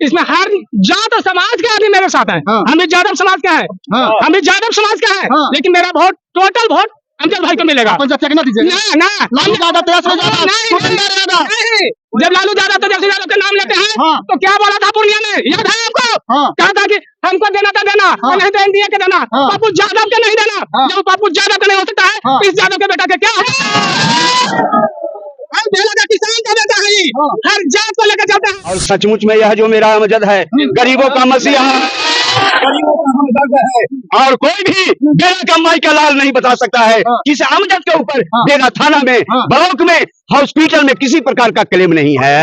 इसमें हर जात और समाज के आदमी मेरे साथ है। हम भी यादव समाज का है, हम भी यादव समाज का है, लेकिन मेरा वोट टोटल वोट अमजद भाई को मिलेगा। ना दीजिए ना लालू यादव जब लालू यादव तेजस्वी यादव के नाम लेते हैं तो क्या बोला था पूर्णिया में, याद है आपको? कहा था कि हमको देना था देना, नहीं तो एनडीए के देना, पप्पू यादव के नहीं देना। जब पप्पू यादव का नहीं हो सकता है, इस यादव के बेटा के क्या है? का किसान का बेटा है, हर जात को लेकर चलता है। और सचमुच में यह जो मेरा अमजद है, गरीबों का मसीहा, गरीबों का हमदर्द है, और कोई भी बेड़ा का माई का लाल नहीं बता सकता है। किसी अमजद के ऊपर बेड़ा थाना में, ब्लॉक में, हॉस्पिटल में किसी प्रकार का क्लेम नहीं है।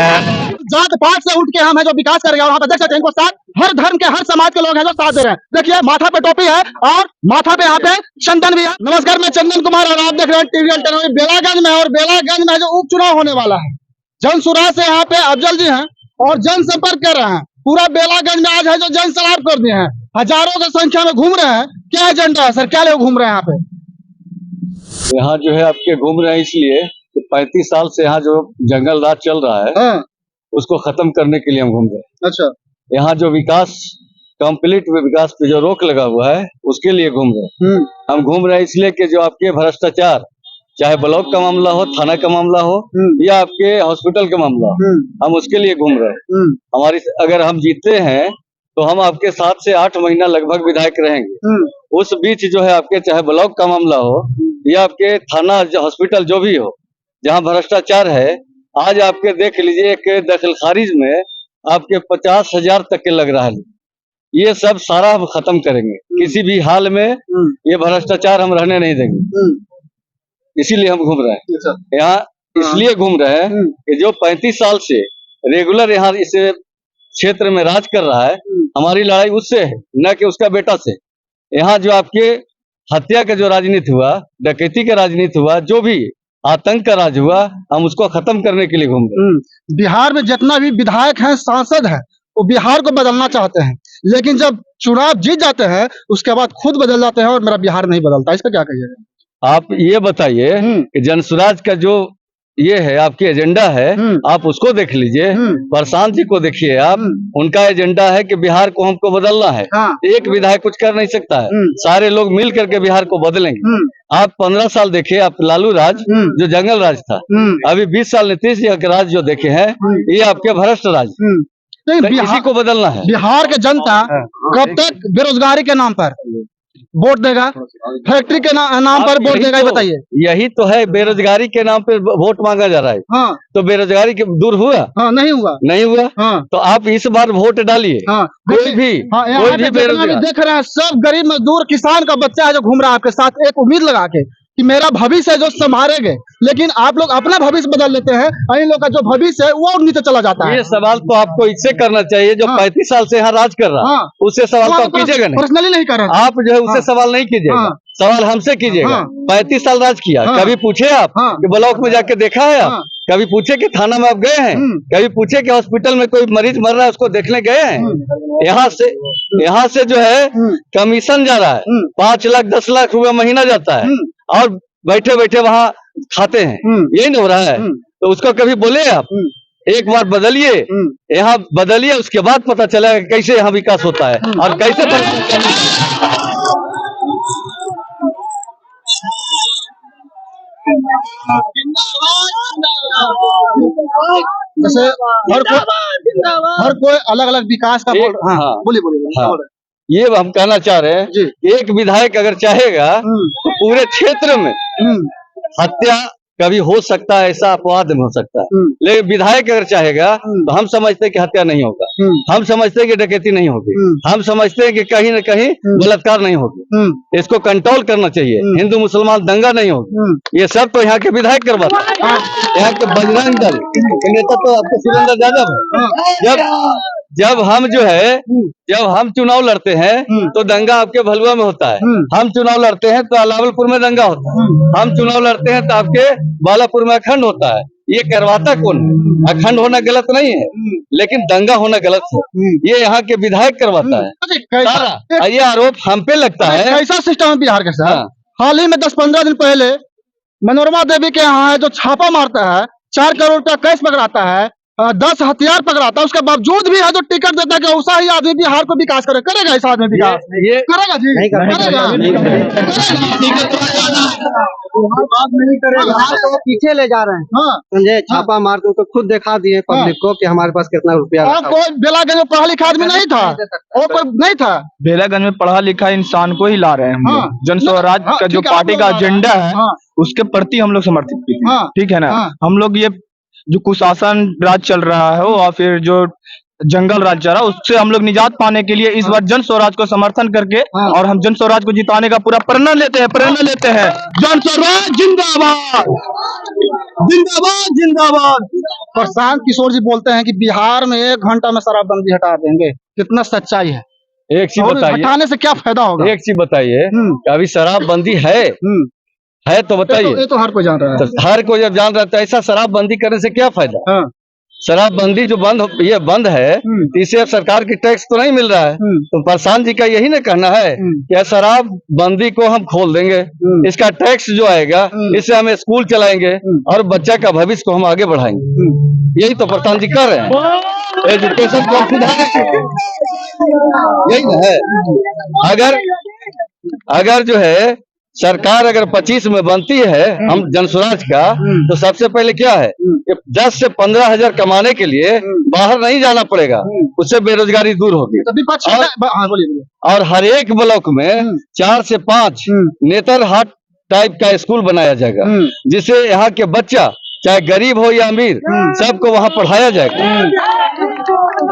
जात पात से उठ के हम है जो विकास करेंगे। और वहाँ पे देख सकते हैं इनको साथ हर धर्म के, हर समाज के लोग हैं जो साथ दे रहे हैं। देखिए माथा पे टोपी है और माथा पे यहाँ पे चंदन भी है। नमस्कार, मैं चंदन कुमार और आप देख रहे हैं टीवी अल्टरनेटिव। बेलागंज में, और बेलागंज में जो उपचुनाव होने वाला है, जन सुराज से यहाँ पे अफजल जी हैं और जनसंपर्क कर रहे हैं। पूरा बेलागंज में आज है जो जन सैलाब कर दिए हैं, हजारों की संख्या में घूम रहे हैं। क्या एजेंडा है सर, क्या लोग घूम रहे हैं यहाँ पे? यहाँ जो है आपके घूम रहे हैं इसलिए कि 35 साल से यहाँ जो जंगल राज चल रहा है उसको खत्म करने के लिए हम घूम रहे हैं। अच्छा, यहाँ जो विकास कंप्लीट विकास पे जो रोक लगा हुआ है उसके लिए घूम रहे हैं। हम घूम रहे हैं इसलिए कि जो आपके भ्रष्टाचार, चाहे ब्लॉक का मामला हो, थाना का मामला हो या आपके हॉस्पिटल का मामला हो, हम उसके लिए घूम रहे हैं। हमारी अगर हम जीतते हैं तो हम आपके 7 से 8 महीना लगभग विधायक रहेंगे। उस बीच जो है आपके चाहे ब्लॉक का मामला हो या आपके थाना हॉस्पिटल जो भी हो जहाँ भ्रष्टाचार है, आज आपके देख लीजिए कि दखल खारिज में आपके 50,000 तक के लग रहा है। ये सब सारा हम खत्म करेंगे। किसी भी हाल में ये भ्रष्टाचार हम रहने नहीं देंगे। इसीलिए हम घूम रहे हैं यहाँ, इसलिए घूम रहे हैं कि जो 35 साल से रेगुलर यहाँ इस क्षेत्र में राज कर रहा है, हमारी लड़ाई उससे है, न कि उसका बेटा से। यहाँ जो आपके हत्या का जो राजनीति हुआ, डकैती का राजनीति हुआ, जो भी आतंक का राज हुआ, हम उसको खत्म करने के लिए घूम रहे हैं। बिहार में जितना भी विधायक हैं, सांसद हैं, वो बिहार को बदलना चाहते हैं, लेकिन जब चुनाव जीत जाते हैं उसके बाद खुद बदल जाते हैं और मेरा बिहार नहीं बदलता। इस पर क्या कहिएगा? आप ये बताइए कि जनसुराज का जो ये है आपकी एजेंडा है, आप उसको देख लीजिए। प्रशांत जी को देखिए आप, उनका एजेंडा है कि बिहार को हमको बदलना है। एक विधायक कुछ कर नहीं सकता है, सारे लोग मिल करके बिहार को बदलेंगे। आप 15 साल देखे आप लालू राज जो जंगल राज था, अभी 20 साल नीतीश जी का राज जो देखे हैं, ये आपके भ्रष्ट राज। तो इसी को बदलना है। बिहार के जनता कब तक बेरोजगारी के नाम पर वोट देगा, फैक्ट्री के नाम पर वोट देगा, बताइए? यही तो है, बेरोजगारी के नाम पे वोट मांगा जा रहा है। तो बेरोजगारी के दूर हुआ? नहीं हुआ, नहीं हुआ। तो आप इस बार वोट डालिए। कोई भी बेरोजगार देख रहे हैं, सब गरीब मजदूर किसान का बच्चा है जो घूम रहा है आपके साथ, एक उम्मीद लगा के कि मेरा भविष्य है जो संभालेंगे। लेकिन आप लोग अपना भविष्य बदल लेते हैं, इन लोग का जो भविष्य है वो नीचे चला जाता है। ये सवाल तो आपको इससे करना चाहिए जो 35 साल से यहाँ राज कर रहा है, उससे सवाल तो आप कीजिएगा नहीं। पर्सनली नहीं कर रहे आप जो है उससे सवाल नहीं कीजिएगा, सवाल हमसे कीजिएगा। 35 साल राज किया, कभी पूछे आप कि ब्लॉक में जाके देखा है आप? कभी पूछे कि थाना में आप गए हैं? कभी पूछे कि हॉस्पिटल में कोई मरीज मर रहा है उसको देखने गए हैं? यहाँ से जो है कमीशन जा रहा है, 5 लाख 10 लाख रुपया महीना जाता है और बैठे बैठे वहाँ खाते हैं। यही नहीं हो रहा है, तो उसको कभी बोले आप? एक बार बदलिए, यहाँ बदलिए, उसके बाद पता चलेगा कैसे यहाँ विकास होता है और कैसे। जैसे हर कोई अलग अलग विकास का बोलिए। ये हम कहना चाह रहे हैं, एक विधायक अगर चाहेगा तो पूरे क्षेत्र में हत्या कभी हो सकता है, ऐसा अपवाद में हो सकता है, लेकिन विधायक अगर चाहेगा तो हम समझते हैं कि हत्या नहीं होगा, हम समझते हैं कि डकैती नहीं होगी, हम समझते हैं कि कहीं न कहीं बलात्कार नहीं होगी। इसको कंट्रोल करना चाहिए, हिंदू मुसलमान दंगा नहीं होगी। ये सब तो यहाँ के विधायक करवाते हैं। यहाँ के बजरंग दल के नेता तो आपके सुरेंद्र यादव है। जब हम जो है जब हम चुनाव लड़ते हैं तो दंगा आपके भलुआ में होता है, हम चुनाव लड़ते हैं तो अलावलपुर में दंगा होता है, हम चुनाव लड़ते हैं तो आपके बालापुर में अखंड होता है। ये करवाता कौन है? अखंड होना गलत नहीं है, लेकिन दंगा होना गलत है। ये यहाँ के विधायक करवाता है सारा। ये आरोप हम पे लगता है। ऐसा सिस्टम है बिहार के साथ। हाल ही में 10-15 दिन पहले मनोरमा देवी के यहाँ है जो छापा मारता है, 4 करोड़ का कैश पकड़ाता है, 10 हथियार पकड़ा था, उसके बावजूद भी है जो टिकट देता है कि वैसा ही आदमी बिहार को विकास करेगा इस आदमी विकास ये करेगा जी नहीं करेगा तो पीछे ले जा रहे हैं, हाँ समझे, छापा मार के तो खुद दिखा दिए पब्लिक को कि हमारे पास कितना रुपया और रखा कोई बेलागंज में पढ़ा लिखा आदमी नहीं था, और कोई नहीं था। बेलागंज में पढ़ा लिखा इंसान को ही ला रहे हैं हम हाँ। लोग। जन स्वराज हाँ, का जो ठीक है, पार्टी आप का लोग ला रहे हैं। एजेंडा है हाँ। उसके प्रति हम लोग समर्थित भी हैं। हाँ। ठीक है ना। हाँ। हम लोग ये जो कुशासन राज चल रहा है और फिर जो जंगल राज चल रहा है उससे हम लोग निजात पाने के लिए इस बार जन स्वराज को समर्थन करके हाँ। और हम जन स्वराज को जिताने का पूरा प्रेरणा लेते हैं। जन स्वराज जिंदाबाद, जिंदाबाद, जिंदाबाद। प्रशांत किशोर जी बोलते हैं कि बिहार में 1 घंटा में शराबबंदी हटा देंगे, कितना सच्चाई है? एक चीज और बताइए, हटाने से क्या फायदा होगा? एक चीज बताइए हम्म। कि अभी शराबबंदी है तो बताइए। ये तो हर कोई जान रहा है। तो हर कोई जब जान रहा है तो ऐसा शराबबंदी करने से क्या फायदा? हाँ। शराबबंदी जो ये बंद है तो इससे अब सरकार की टैक्स तो नहीं मिल रहा है। तो प्रशांत जी का यही ना कहना है कि शराबबंदी को हम खोल देंगे, इसका टैक्स जो आएगा इससे हम स्कूल चलाएंगे और बच्चा का भविष्य को हम आगे बढ़ाएंगे। यही तो प्रशांत जी कर रहे हैं, एजुकेशन को सुधारेंगे, यही ना है। अगर जो है सरकार अगर 25 में बनती है हम जनस्वराज का, तो सबसे पहले क्या है कि 10 से 15 हजार कमाने के लिए बाहर नहीं जाना पड़ेगा, उससे बेरोजगारी दूर होगी। और हर एक ब्लॉक में 4 से 5 नेतरहाट टाइप का स्कूल बनाया जाएगा, जिससे यहाँ के बच्चा चाहे गरीब हो या अमीर सबको वहाँ पढ़ाया जाएगा।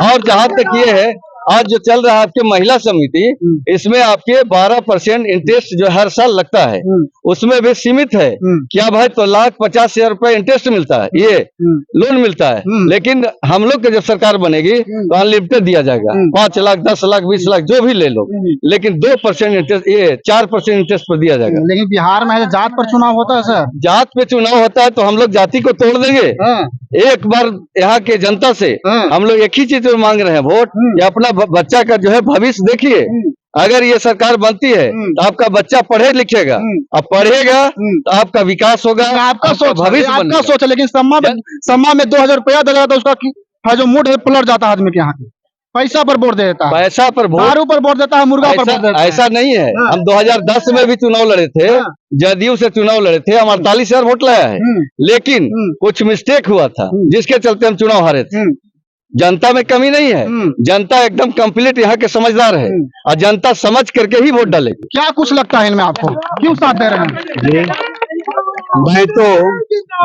और जहाँ तक ये है आज जो चल रहा है आपके महिला समिति, इसमें आपके 12% इंटरेस्ट जो हर साल लगता है उसमें भी सीमित है। क्या भाई तो 1,50,000 रुपए इंटरेस्ट मिलता है, ये लोन मिलता है। लेकिन हम लोग के जब सरकार बनेगी तो अनलिमिटेड दिया जाएगा, 5 लाख 10 लाख 20 लाख जो भी ले लो, लेकिन 2% इंटरेस्ट, ये 4% इंटरेस्ट पर दिया जाएगा। लेकिन बिहार में जात पर चुनाव होता है सर, जात पे चुनाव होता है तो हम लोग जाति को तोड़ देंगे। एक बार यहाँ के जनता से हम लोग एक ही चीज मांग रहे हैं, वोट, या अपना बच्चा का जो है भविष्य देखिए। अगर ये सरकार बनती है तो आपका बच्चा पढ़े लिखेगा, अब पढ़ेगा तो आपका विकास होगा, आपका सोच भविष्य आपका सोच है। लेकिन सम्मा में 2000 रुपया देगा तो उसका है जो मूड है पलट जाता है आदमी के यहाँ की, पैसा पर वोट दे देता है, पैसा पर वोट, दारू पर वोट देता है, मुर्गा पर वोट देता है। ऐसा नहीं है। हम 2010 में भी चुनाव लड़े थे, जदयू से चुनाव लड़े थे, हम 48,000 वोट लाया है, लेकिन कुछ मिस्टेक हुआ था जिसके चलते हम चुनाव हारे थे। जनता में कमी नहीं है, जनता एकदम कंप्लीट यहाँ के समझदार है और जनता समझ करके ही वोट डालेगी। क्या कुछ लगता है इनमें आपको, क्यों साथ दे रहे हैं? मैं तो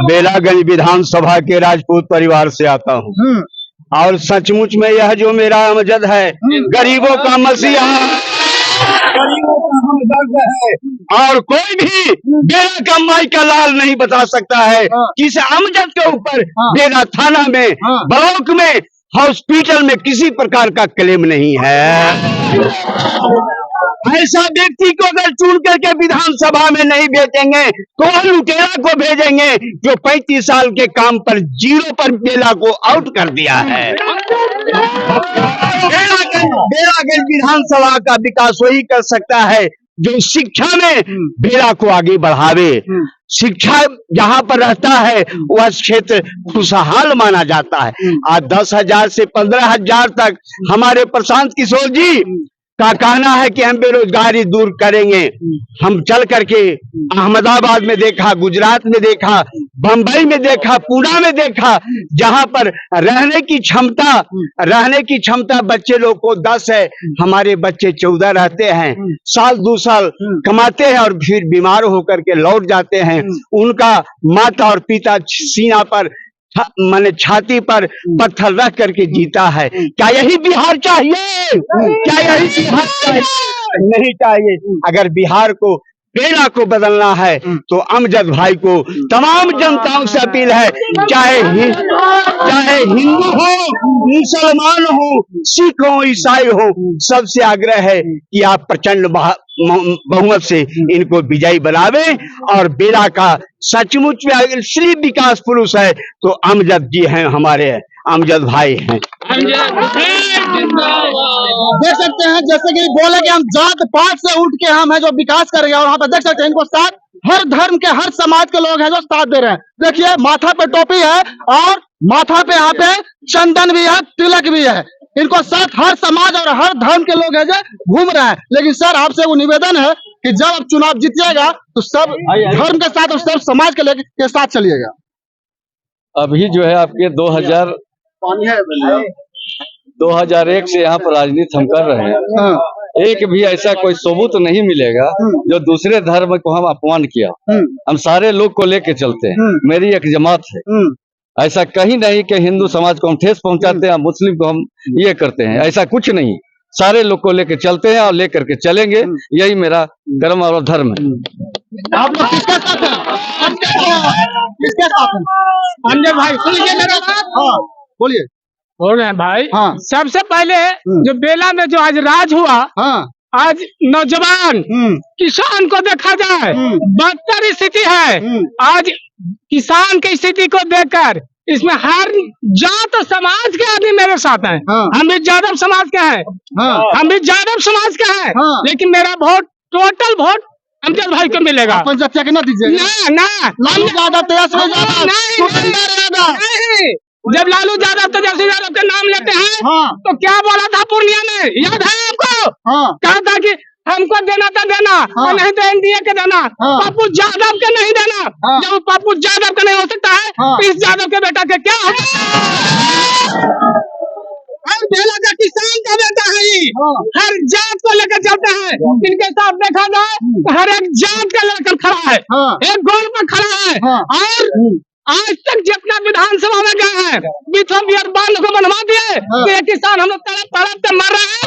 बेलागंज विधानसभा के राजपूत परिवार से आता हूँ और सचमुच में यह जो मेरा अमजद है गरीबों का मसीहा, गरीबों का हमदर्द है और कोई भी बेला कमाई का लाल नहीं बता सकता है कि इस अमजद के ऊपर बेला थाना में, ब्लॉक में, हॉस्पिटल में किसी प्रकार का क्लेम नहीं है। ऐसा व्यक्ति को अगर चुन करके विधानसभा में नहीं भेजेंगे तो हम लुटेरा को भेजेंगे जो 35 साल के काम पर 0 पर बेला को आउट कर दिया है। बेलागंज विधानसभा का विकास वही कर सकता है जो शिक्षा में बेला को आगे बढ़ावे। शिक्षा जहाँ पर रहता है वह क्षेत्र खुशहाल माना जाता है। आज 10,000 से 15,000 तक हमारे प्रशांत किशोर जी का कहना है कि हम बेरोजगारी दूर करेंगे। हम चल करके अहमदाबाद में देखा, गुजरात में देखा, बंबई में देखा, पुणे में देखा, जहां पर रहने की क्षमता बच्चे लोग को 10 है, हमारे बच्चे 14 रहते हैं, साल 2 साल कमाते हैं और फिर बीमार होकर के लौट जाते हैं। उनका माता और पिता सीना पर मैंने छाती पर पत्थर रख करके जीता है। क्या यही बिहार चाहिए? क्या यही बिहार चाहिए? नहीं चाहिए। अगर बिहार को, बेला को बदलना है तो अमजद भाई को तमाम जनताओं से अपील है, चाहे हिंदू हो, मुसलमान हो, सिख हो, ईसाई हो, सबसे आग्रह है कि आप प्रचंड बहुमत से इनको विजयी बनावे और बेला का सचमुच में अगर श्री विकास पुरुष है तो अमजद जी हैं, हमारे अमजद भाई हैं। देख सकते हैं जैसे कि बोले कि हम जात पात से उठ के हम है जो विकास करेंगे, और यहाँ पे देख सकते हैं इनको साथ हर धर्म के हर समाज के लोग हैं जो साथ दे रहे हैं। देखिए माथा पे टोपी है और माथा पे यहाँ पे चंदन भी है, तिलक भी है। इनको साथ हर समाज और हर धर्म के लोग हैं जो घूम रहे हैं। लेकिन सर आपसे वो निवेदन है कि जब आप चुनाव जीतिएगा तो सब धर्म के साथ और सब समाज के साथ चलिएगा। अभी जो है आपके 2001 से यहाँ पर राजनीति हम कर रहे हैं। एक भी ऐसा कोई सबूत नहीं मिलेगा जो दूसरे धर्म को हम अपमान किया। हम सारे लोग को लेके चलते हैं, मेरी एक जमात है। ऐसा कहीं नहीं कि हिंदू समाज को हम ठेस पहुंचाते हैं, मुस्लिम को हम ये करते हैं, ऐसा कुछ नहीं। सारे लोग को लेके चलते हैं और लेकर के चलेंगे, यही मेरा कर्म और धर्म है। आप लोग किसके साथ हैं? किसके साथ हैं? अंजय भाई सुनिए मेरा बात। हाँ बोलिए। बोल रहे हैं भाई। हाँ। सबसे पहले जो बेला में जो आज राज हुआ, हाँ आज नौजवान किसान को देखा जाए बदतर स्थिति है। आज किसान की स्थिति को देखकर इसमें हर जात समाज के आदमी मेरे साथ हैं। हाँ। हम भी यादव समाज के हैं। हाँ। हम भी यादव समाज के हैं। हाँ। लेकिन मेरा वोट टोटल वोट अमजद भाई को मिलेगा। पंचायत के ना दीजिए ना लालू यादव, तेजस्वी यादव, नहीं, सुरेंद्र यादव। नहीं। जब लालू यादव तेजस्वी यादव के नाम लेते हैं हाँ। तो क्या बोला था पूर्णिया में, याद है आपको? हाँ। कहा था कि हमको देना था देना और नहीं तो एनडीए के देना। हाँ। पप्पू यादव के नहीं देना। हाँ। जब पप्पू यादव का नहीं हो सकता है हाँ। तो इस यादव के बेटा के क्या होगा? हर बेला का किसान का बेटा है ये। हाँ। हर जात को लेकर चलते हैं। इनके साथ देखा जाए तो हर एक जात का लेकर खड़ा है। हाँ। एक गोल पर खड़ा है। हाँ। और आज तक जितना विधानसभा में गए हैं बिथम बियर बांध को बनवा दिए। हाँ। तो ये किसान हम लोग तड़प तड़प के मर रहे हैं।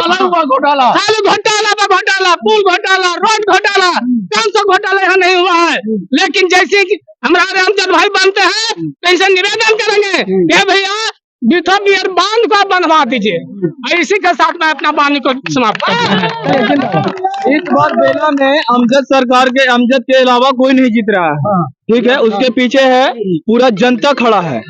घोटाला, आलू घोटाला पर घोटाला, पुल घोटाला, रोड घोटाला, कौन सा घोटाला यहाँ नहीं हुआ है। लेकिन जैसे कि हमारे अमजद भाई बनते हैं तो इनसे निवेदन करेंगे कि भैया बिथम बियर बांध को बनवा दीजिए। और इसी के साथ मैं अपना वाणी को समाप्त करता हूँ। इस बार बेला में अमजद सरकार के अमजद के अलावा कोई नहीं जीत रहा है। ठीक है, उसके पीछे है पूरा जनता खड़ा है।